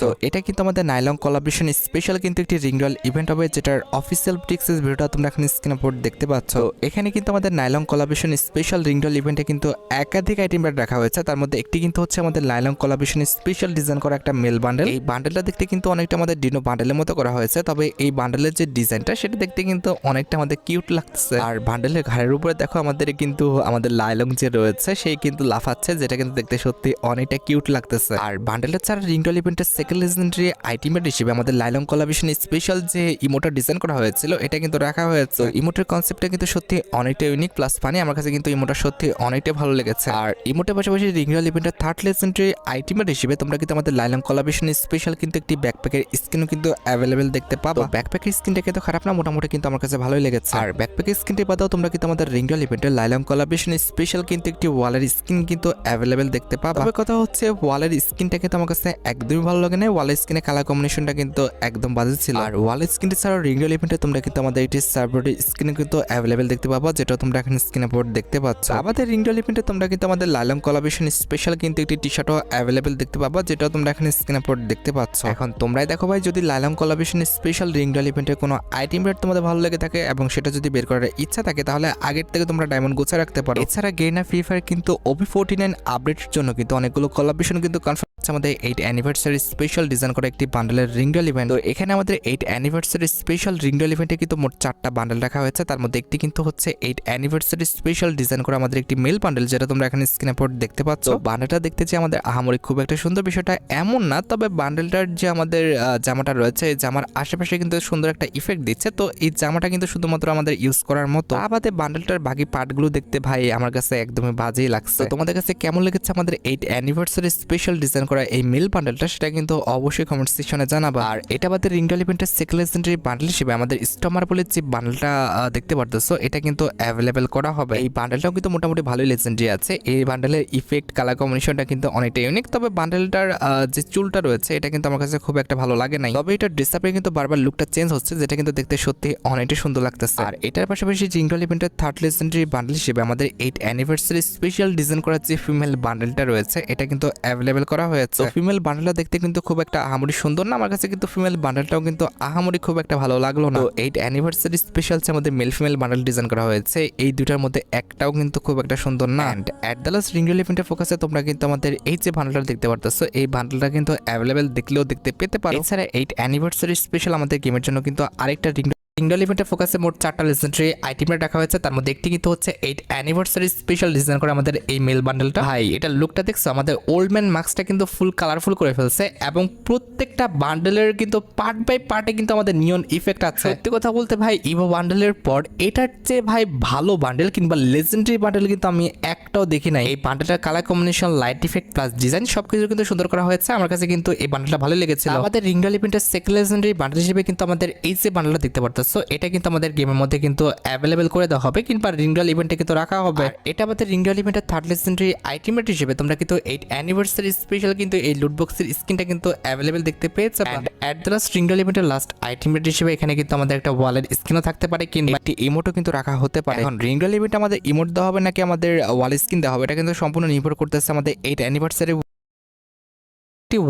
তো এটা কিন্তু আমাদের নাইলং কোলাবরেশন স্পেশাল কিন্তু একটি রিংডল ইভেন্ট হবে, যেটার অফিসিয়াল পিক্সেস ভিডিওটা তোমরা এখন স্ক্রিনে পড়ে দেখতে পাচ্ছ। এখানে কিন্তু আমাদের নাইলং কোলাবরেশন স্পেশাল রিংডল ইভেন্টে কিন্তু একাধিক আইটেম রাখা হয়েছে। তার মধ্যে একটি কিন্তু হচ্ছে আমাদের নাইলং কোলাবরেশন স্পেশাল ডিজাইন করা একটা মেল বান্ডেল। এই বান্ডেলটা দেখতে কিন্তু অনেকটা আমাদের ডিনো বান্ডেলের মতো করা হয়েছে, তবে এই বান্ডেলের যে ডিজাইনটা সেটা দেখতে কিন্তু অনেকটা আমাদের কিউট লাগতেছে। আর বান্ডেলের ঘাড়ের উপরে দেখো আমাদের কিন্তু আমাদের লাইলং যে রয়েছে সেই কিন্তু লাফাচ্ছে, যেটা কিন্তু দেখতে সত্যি অনেকটা কিউট লাগতেছে। আর বান্ডেলটা ছাড়া রিংডল ইভেন্টের সেকেন্ড লেজেন্ডারি আইটেমের হিসেবে আমাদের লাইলং কোলাবরেশন স্পেশাল যে ইমোটা ডিজাইন করা হয়েছিল এটা কিন্তু রাখা হয়েছে। ইমোটের কনসেপ্টটা কিন্তু সত্যি অনেকটা ইউনিক প্লাস ফানি। আমার কাছে কিন্তু ইমোটা সত্যি অনেকটা ভালো লেগেছে। আর ইমোটের পাশাপাশি রিংডল ইভেন্টের থার্ড লেজেন্ডারি আইটেমের হিসেবে তোমরা কিন্তু আমাদের লাইলং কোলাবরেশন স্পেশাল কিন্তু একটি ব্যাকপ্যাকের স্কিনও কিন্তু অ্যাভেলেবেল দেখতে পাবো। ব্যাকপ্যাকের স্কিনটা কিন্তু খারাপ না, মোটামুটি কিন্তু আমার কাছে ভালোই লেগেছে। আর ব্যাকপ্যাকের স্কিনটি বাদেও তোমরা কিন্তু আমাদের রিংডল ইভেন্টের লাইলং কোলাবরেশন স্পেশাল কিন্তু একটি ওয়ালের স্কিন কিন্তু অ্যাভেলেবেল দেখতে পাবো। তবে কথা হচ্ছে ওয়ালের স্কিনটা কিন্তু আমার কাছে একদমই ভালো লাগে না। ওয়ালের স্কিনে কালার কম্বিনেশনটা কিন্তু একদম বাজে ছিল। আর ওয়ালের স্কিনটি ছাড়াও রিংডল ইভেন্টে তোমরা কিন্তু আমাদের এটি সার্ভারের স্কিনে কিন্তু অ্যাভেলেবেল দেখতে পাবো, যেটা তোমরা এখন স্ক্রিনে পড়ে দেখতে পাচ্ছ। আমাদের রিংডল ইভেন্টে তোমরা কিন্তু আমাদের লাইলং কোলাবরেশন স্পেশাল কিন্তু একটি টি শার্টও অ্যাভেলেবেল দেখতে পাবো, যেটা তোমরা এখন স্ক্রিনে পড়ে দেখতে পাচ্ছ। এখন তোমরাই দেখো ভাই, যদি লাইলং কোলাবরেশন স্পেশাল রিংডল ইভেন্টের কোনো আইটেম রেট তোমাদের ভালো লেগে থাকে এবং সেটা যদি বের করার ইচ্ছা থাকে তাহলে আগের থেকে তোমরা ডায়মন্ড গোছা রাখতে পারো। এছাড়া গেইনা ফ্রি ফায়ার কিন্তু OP49 আপডেটের জন্য কিন্তু অনেকগুলো কোলাবরেশন কিন্তু কনফার্ম আমাদের 8 অ্যানিভার্সারি স্পেশাল ডিজাইন করা একটি বান্ডেলের রিংডল ইভেন্ট। তো এখানে আমাদের 8 অ্যানিভার্সারি স্পেশাল রিংডল ইভেন্টে কিন্তু মোট 4টা বান্ডেল রাখা হয়েছে। তার মধ্যে একটি কিন্তু হচ্ছে 8 অ্যানিভার্সারি স্পেশাল ডিজাইন করা আমাদের একটি মেল বান্ডেল, যেটা তোমরা এখানে স্ক্রিনে পড়ে দেখতে পাচ্ছ। বান্ডেলটা দেখতে যে আমাদের আহামরি খুব একটা সুন্দর বিষয়টা এমন না, তবে বান্ডেলটার যে আমাদের জামাটা রয়েছে এই জামার আশেপাশে কিন্তু সুন্দর একটা ইফেক্ট দিচ্ছে। তো এই জামাটা কিন্তু শুধুমাত্র আমাদের ইউজ করার মতো। আমাদের বান্ডেলটার বাকি পার্টগুলো দেখতে ভাই আমার কাছে একদমই বাজেই লাগছে। তোমাদের কাছে কেমন লেগেছে আমাদের 8 অ্যানিভার্সারি স্পেশাল ডিজাইন করা এই মেল বান্ডেলটা, সেটা কিন্তু অবশ্যই কমেন্ট সেকশনে জানাবা। আর এটা আমাদের রিংডল ইভেন্টের সেকেন্ড লেজেন্ডারি বান্ডেল হিসেবে আমাদের স্টমার বলে যে বান্ডেলটা দেখতে পারতেছো এটা কিন্তু অ্যাভেলেবেল করা হবে। এই বান্ডেলটাও কিন্তু মোটামুটি ভালোই লেজেন্ডারি আছে। এই বান্ডেলের ইফেক্ট কালার কম্বিনেশনটা কিন্তু অনেকটা ইউনিক, তবে বান্ডেলটার যে চুলটা রয়েছে এটা কিন্তু আমার কাছে খুব একটা ভালো লাগে নাই। তবে এটা ড্রেসআপে কিন্তু বারবার লুকটা চেঞ্জ হচ্ছে, যেটা কিন্তু দেখতে সত্যি অনেকটা সুন্দর লাগতেছে। আর এটার পাশাপাশি রিংডল ইভেন্টের থার্ড লেজেন্ডারি বান্ডেল হিসেবে আমাদের 8 অ্যানিভার্সারি স্পেশাল ডিজাইন করা যে ফিমেল বান্ডেলটা রয়েছে এটা কিন্তু অ্যাভেলেবেল করা হয়েছে। ফিমেল বান্ডেলটা দেখতে কিন্তু খুব একটা আহামরি সুন্দর না, আমার কাছে কিন্তু ফিমেল বান্ডেলটাও কিন্তু আহামরি খুব একটা ভালো লাগলো না। তো 8 অ্যানিভার্সারি স্পেশাল যে আমাদের মেল ফিমেল বান্ডেল ডিজাইন করা হয়েছে এই দুটার মধ্যে একটাও কিন্তু খুব একটা সুন্দর না। এন্ড অ্যাট দ্য লাস্ট রিংডল ইভেন্টের ফোকাসে তোমরা কিন্তু আমাদের এই যে বান্ডেলটা দেখতে পারতেছো এই বান্ডেলটা কিন্তু অ্যাভেলেবেল দেখলেও দেখতে পেতে পারো। এছাড়া 8 অ্যানিভার্সারি স্পেশাল আমাদের গেমের জন্য কিন্তু আরেকটা রিংডল ইভেন্টের ফোকাসে মোট 4টা লেজেন্ডারি আইটেম রাখা হয়েছে। তার মধ্যে একটি কিন্তু হচ্ছে 8 অ্যানিভার্সারি স্পেশাল ডিজাইন করে আমাদের এই মেল বান্ডেলটা। ভাই এটা লুকটা দেখছো, আমাদের ওল্ড ম্যান মাস্কটা কিন্তু ফুল কালারফুল করে ফেলছে এবং প্রত্যেকটা বান্ডেলের কিন্তু পার্ট বাই পার্টে কিন্তু আমাদের নিয়ন ইফেক্ট আছে। সত্যি কথা বলতে ভাই ইভো বান্ডেলের পর এটার চেয়ে ভাই ভালো বান্ডেল কিংবা লেজেন্ডারি বান্ডেল কিন্তু আমি একটাও দেখি নাই। এই বান্ডেলটার colour combination, light effect plus design সবকিছু কিন্তু সুন্দর করা হয়েছে। আমার কাছে কিন্তু এই বান্ডেলটা ভালো লেগেছিল। আমাদের রিংডল ইভেন্টের সেকেন্ড লেজেন্ডারি বান্ডেল হিসেবে কিন্তু আমাদের এই যে বান্ডেলটা দেখতে পারতেছো এটা কিন্তু আমাদের গেমের মধ্যে কিন্তু অ্যাভেলেবেল করে দেওয়া হবে কিংবা রিংডল ইভেন্টে কিন্তু রাখা হবে। এটা আমাদের রিংডল ইভেন্টের থার্ড লেজেন্ডারি আইটেমেট হিসেবে তোমরা কিন্তু 8 অ্যানিভার্সারি স্পেশাল কিন্তু এই লুট বক্সের স্কিনটা কিন্তু অ্যাভেলেবেল দেখতে পেয়েছে। অ্যাট দ্য লাস্ট রিংডল ইভেন্টের লাস্ট আইটেমেট হিসেবে এখানে কিন্তু আমাদের একটা ওয়ালের স্কিনও থাকতে পারে কিংবা একটি ইমোটও কিন্তু রাখা হতে পারে। এখন রিংডল ইভেন্টে আমাদের ইমোট দেওয়া হবে নাকি আমাদের ওয়াল স্কিন দেওয়া হবে এটা কিন্তু সম্পূর্ণ নির্ভর করতেছে আমাদের 8 অ্যানিভার্সারি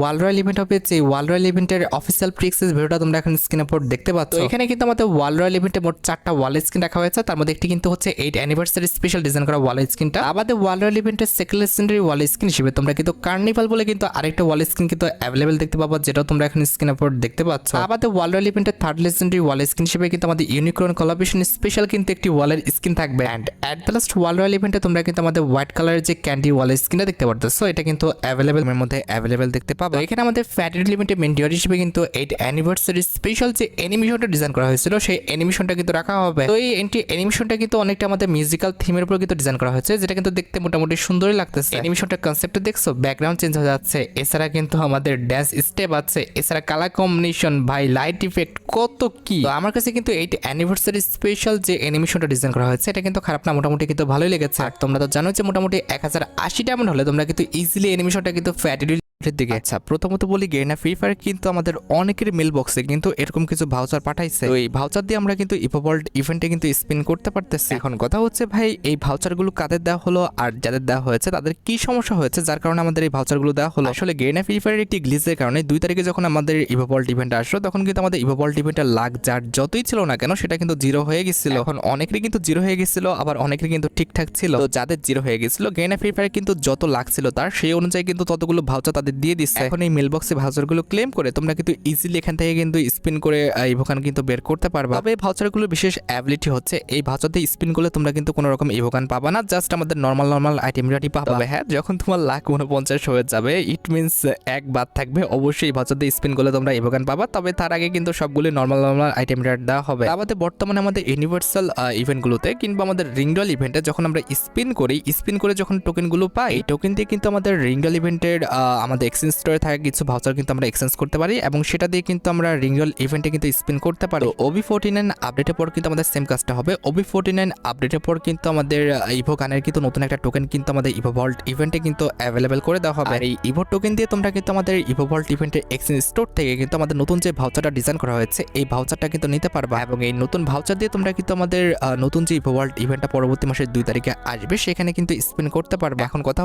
ওয়াল রয়্যাল ইভেন্ট হবে। যে ওয়াল রয়্যাল ইভেন্টের অফিসিয়াল প্রিক্সেস ভিডিওটা তোমরা এখন স্ক্রিনে পড়ে দেখতে পাচ্ছ। এখানে কিন্তু আমাদের ওয়াল রয়্যাল ইভেন্টে মোট 4টা ওয়াল স্ক্রিন রাখা হয়েছে। তার মধ্যে একটি কিন্তু হচ্ছে 8 অ্যানিভার্সারি স্পেশাল ডিজাইন করা ওয়াল স্ক্রিনটা। আমাদের ওয়াল রয়্যাল ইভেন্টের সেকেন্ড লেজেন্ডারি ওয়াল স্ক্রিন হিসেবে তোমরা কিন্তু কার্নিভাল বলে কিন্তু আরেকটা ওয়াল স্ক্রিন কিন্তু অ্যাভেলেবেল দেখতে পাবো, যেটা তোমরা এখন স্ক্রিনে পড়ে দেখতে পাচ্ছ। আমাদের ওয়াল রয়্যাল ইভেন্টের থার্ড লেজেন্ডারি ওয়াল স্ক্রিন হিসেবে কিন্তু আমাদের ইউনিকর্ন কোলাবরেশন স্পেশাল কিন্তু একটি ওয়ালের স্ক্রিন থাকবে। And at the last wall royal ইভেন্টে তোমরা কিন্তু আমাদের হোয়াইট কালারের যে ক্যান্ডি ওয়াল স্ক্রিনটা দেখতে পারতেছো এটা কিন্তু অ্যাভেলেবেল এর মধ্যে অ্যাভেলেবেল দেখতে পাবো। এখানে আমাদের ফ্যাটেড লিমিটেড মেন্ডিওর হিসেবে কিন্তু 8 অ্যানিভার্সারি স্পেশাল যে অ্যানিমেশনটা ডিজাইন করা হয়েছিল সেই অ্যানিমেশনটা কিন্তু রাখা হবে। তো এই অ্যানিমেশনটা কিন্তু অনেকটা আমাদের মিউজিক্যাল থিমের উপর কিন্তু ডিজাইন করা হয়েছে, যেটা কিন্তু দেখতে মোটামুটি সুন্দরই লাগতেছে। অ্যানিমেশনটার কনসেপ্টটা দেখছো, ব্যাকগ্রাউন্ড চেঞ্জ হয়ে যাচ্ছে, এছাড়া কিন্তু আমাদের ড্যান্স স্টেপ আছে, এছাড়া কালার কম্বিনেশন, ভাই লাইট ইফেক্ট কত কি। তো আমার কাছে কিন্তু 8 অ্যানিভার্সারি স্পেশাল যে অ্যানিমেশনটা ডিজাইন করা হয়েছে এটা কিন্তু খারাপ না, মোটামুটি কিন্তু ভালোই লেগেছে। আর তোমরা তো জানো যে মোটামুটি 1080 ডায়মন্ড হলে তোমরা কিন্তু ইজিলি অ্যানিমেশনটা কিন্তু ফ্যাটেড এর দিকে। আচ্ছা, প্রথমত বলি গেরিনা ফ্রি ফায়ার কিন্তু আমাদের অনেকের মেল বক্সে কিন্তু এরকম কিছু ভাউচার পাঠাইছে। তো এই ভাউচার দিয়ে আমরা কিন্তু ইভোভল্ট ইভেন্টে কিন্তু স্পিন করতে পারতেছি। এখন কথা হচ্ছে ভাই, এই ভাউচারগুলো কাদের দেওয়া হলো আর যাদের দেওয়া হয়েছে তাদের কি সমস্যা হয়েছে যার কারণে আমাদের এই ভাউচারগুলো দেওয়া হলো? আসলে গেরিনা ফ্রি ফায়ারের একটি গ্লিচের কারণে 2 তারিখে যখন আমাদের ইভোভল্ট ইভেন্ট আসলো তখন কিন্তু আমাদের ইভোভল্ট ইভেন্টের লাখ যার যতই ছিল না কেন সেটা কিন্তু জিরো হয়ে গেছিল। এখন অনেকেরই কিন্তু জিরো হয়ে গেছিল, আবার অনেকেরই কিন্তু ঠিকঠাক ছিল। তো যাদের জিরো হয়ে গেছিল, গেরিনা ফ্রি ফায়ার কিন্তু যত লাখ ছিল তার সেই অনুযায়ী কিন্তু ততগুলো ভাউচার তাদের দিয়ে দিচ্ছে। এখন এই মেল বক্সে ভাউচারগুলো ক্লেম করে তোমরা কিন্তু ইজিলি এখান থেকে কিন্তু স্পিন করে ইভোকান কিন্তু বের করতে পারবা। তবে এই ভাউচারগুলো বিশেষ অ্যাবিলিটি হচ্ছে এই ভাউচার দিয়ে স্পিন করলে তোমরা কিন্তু কোনো রকম ইভোকান পাবা না, জাস্ট আমাদের নর্মাল আইটেম রেডি পাবা। তবে হ্যাঁ, যখন তোমার লাখ 49 হয়ে যাবে, ইট মিনস এক বাদ থাকবে, অবশ্যই এই ভাউচার দিয়ে স্পিন করলে তোমরা ইভোকান পাবা। তবে তার আগে কিন্তু সবগুলো নর্মাল আইটেম রেট দেওয়া হবে। আমাদের বর্তমানে আমাদের ইউনিভার্সাল ইভেন্টগুলোতে কিংবা আমাদের রিংডল ইভেন্টে যখন আমরা স্পিন করি, স্পিন করে যখন টোকেনগুলো পাই, এই টোকেন দিয়ে কিন্তু আমাদের রিংডল ইভেন্টের আমাদের এক্সচেঞ্জ স্টোরে থাকা কিছু ভাউচার কিন্তু আমরা এক্সচেঞ্জ করতে পারি এবং সেটা দিয়ে কিন্তু আমরা রিংডল ইভেন্টে কিন্তু স্পিন করতে পারি। OB49 আপডেটের পর কিন্তু আমাদের সেম কাজটা হবে। OB49 আপডেটের পর কিন্তু আমাদের ইভোকানের কিন্তু নতুন একটা টোকেন কিন্তু আমাদের ইভোভল্ট ইভেন্টে কিন্তু অ্যাভেলেবেল করে দেওয়া হবে। আর এই ইভো টোকেন দিয়ে তোমরা কিন্তু আমাদের ইভোভল্ট ইভেন্টের এক্সচেঞ্জ স্টোর থেকে কিন্তু আমাদের নতুন যে ভাউচারটা ডিজাইন করা হয়েছে এই ভাউচারটা কিন্তু নিতে পারবা এবং এই নতুন ভাউচার দিয়ে তোমরা কিন্তু আমাদের নতুন যে ইভোভল্ট ইভেন্টটা পরবর্তী মাসের 2 তারিখে আসবে সেখানে কিন্তু স্পিন করতে পারবে। এখন কথা